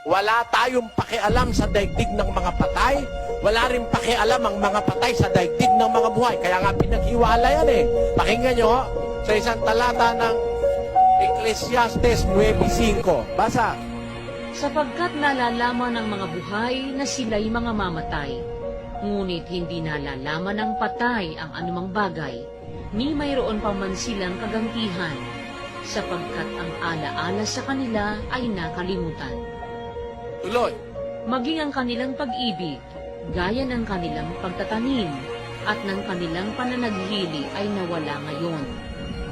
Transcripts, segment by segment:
Wala tayong pakialam sa daigdig ng mga patay. Wala rin pakialam ang mga patay sa daigdig ng mga buhay. Kaya nga pinaghiwala yan eh. Pakinggan nyo sa isang talata ng Ecclesiastes 9:5. Basa. Sapagkat nalalaman ng mga buhay na sila'y mga mamatay, ngunit hindi nalalaman ng patay ang anumang bagay, ni mayroon pa man silang kagantihan, sapagkat ang alaala sa kanila ay nakalimutan. Tuloy. Maging ang kanilang pag-ibig, gaya ng kanilang pagtatanim, at ng kanilang pananaghili ay nawala ngayon.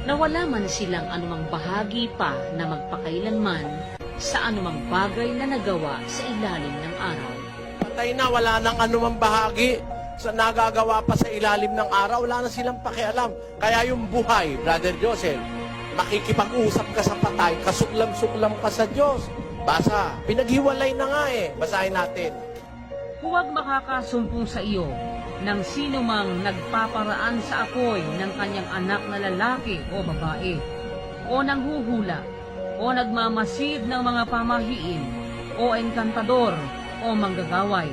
Nawala man silang anumang bahagi pa na magpakailanman sa anumang bagay na nagawa sa ilalim ng araw. Patay na, wala nang anumang bahagi sa nagagawa pa sa ilalim ng araw. Wala na silang pakialam. Kaya yung buhay, Brother Joseph, makikipag-usap ka sa patay, kasuklam-suklam ka sa Diyos. Basa, pinaghiwalay na nga eh. Basahin natin. Huwag makakasumpong sa iyo ng sino mang nagpaparaan sa apoy ng kanyang anak na lalaki o babae, o nanghuhula, o nagmamasid ng mga pamahiin, o engkantador, o manggagaway,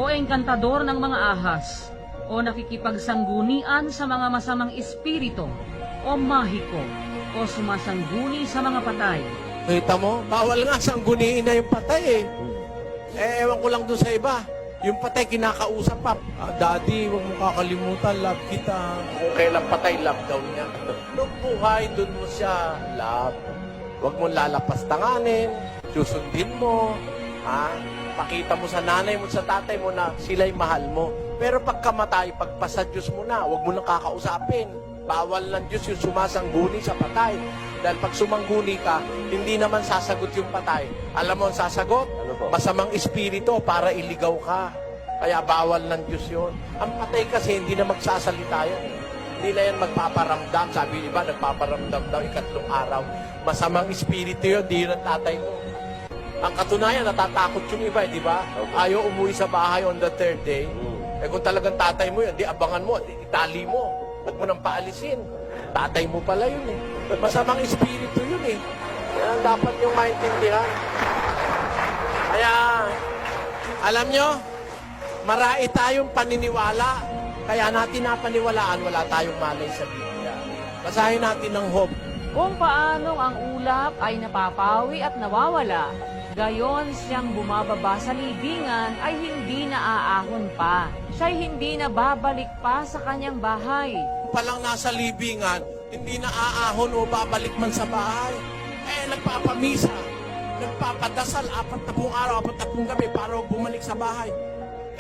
o engkantador ng mga ahas, o nakikipagsanggunian sa mga masamang espiritu, o mahiko, o sumasangguni sa mga patay. Kita mo, bawal nga sangguniin na yung patay eh. Ewan ko lang doon sa iba. Yung patay kinakausap pa. Daddy, huwag mo kakalimutan, love kita. Kung kailan patay, love daw niya. Nung buhay, doon mo siya, love. Huwag mo lalapastanganin, susundin mo, ha? Pakita mo sa nanay mo, sa tatay mo na sila'y mahal mo. Pero pagkamatay, pagpasa Diyos mo na, huwag mo nang kakausapin. Bawal ng Diyos yung sumasangguni sa patay. Dahil pag sumangguni ka, hindi naman sasagot yung patay. Alam mo ang sasagot? Masamang espiritu para iligaw ka. Kaya bawal ng Diyos yun. Ang patay kasi hindi na magsasalita yan. Hindi na yan magpaparamdam. Sabi iba, nagpaparamdam daw ikatlong araw. Masamang espiritu yun, di yun ang tatay mo. Ang katunayan, natatakot yung iba, di ba? Ayaw umuwi sa bahay on the third day. Eh kung talagang tatay mo yun, di abangan mo, di itali mo. Huwag mo nang paalisin. Tatay mo pala yun eh. Masamang espiritu yun eh. Yan dapat yung maintindihan. Kaya, alam nyo, marami tayong paniniwala. Kaya natin napaniwalaan, wala tayong malay sa Biblia. Basahin natin ng Hope. Kung paanong ang ulap ay napapawi at nawawala, gayon siyang bumababa sa libingan ay hindi naaahon pa. Siya'y hindi na babalik pa sa kanyang bahay. Palang nasa libingan, hindi na aahon o babalik man sa bahay. Eh, nagpapamisa, nagpapadasal, 40 araw, 40 gabi para bumalik sa bahay.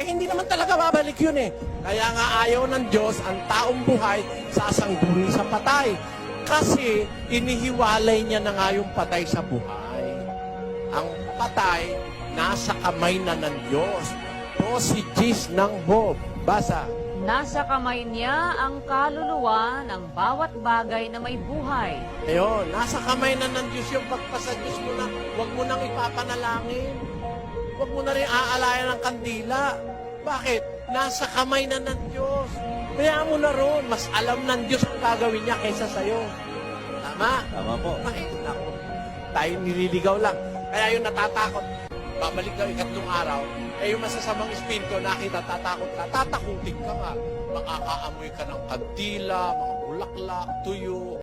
Eh, hindi naman talaga babalik yun eh. Kaya nga ayaw ng Diyos ang taong buhay sasangguni sa patay. Kasi inihiwalay niya na nga yung patay sa buhay. Ang patay, nasa kamay na ng Diyos. Dosages ng Hope. Basa. Nasa kamay niya ang kaluluwa ng bawat bagay na may buhay. Ayun, nasa kamay na ng Diyos yung pagpasa Diyos mo na huwag mo nang ipapanalangin. Huwag mo na rin aalayan ng kandila. Bakit? Nasa kamay na ng Diyos. Kaya mo na ron, mas alam ng Diyos ang gagawin niya kaysa sa'yo. Tama? Tama po. Naku, tayo nililigaw lang. Kaya yung natatakot, babalik daw ikatlong araw, eh yung masasamang espiritu, nakita, tatakot ka, tatakutin ka nga. Makakaamoy ka ng kandila, mga bulaklak, tuyo.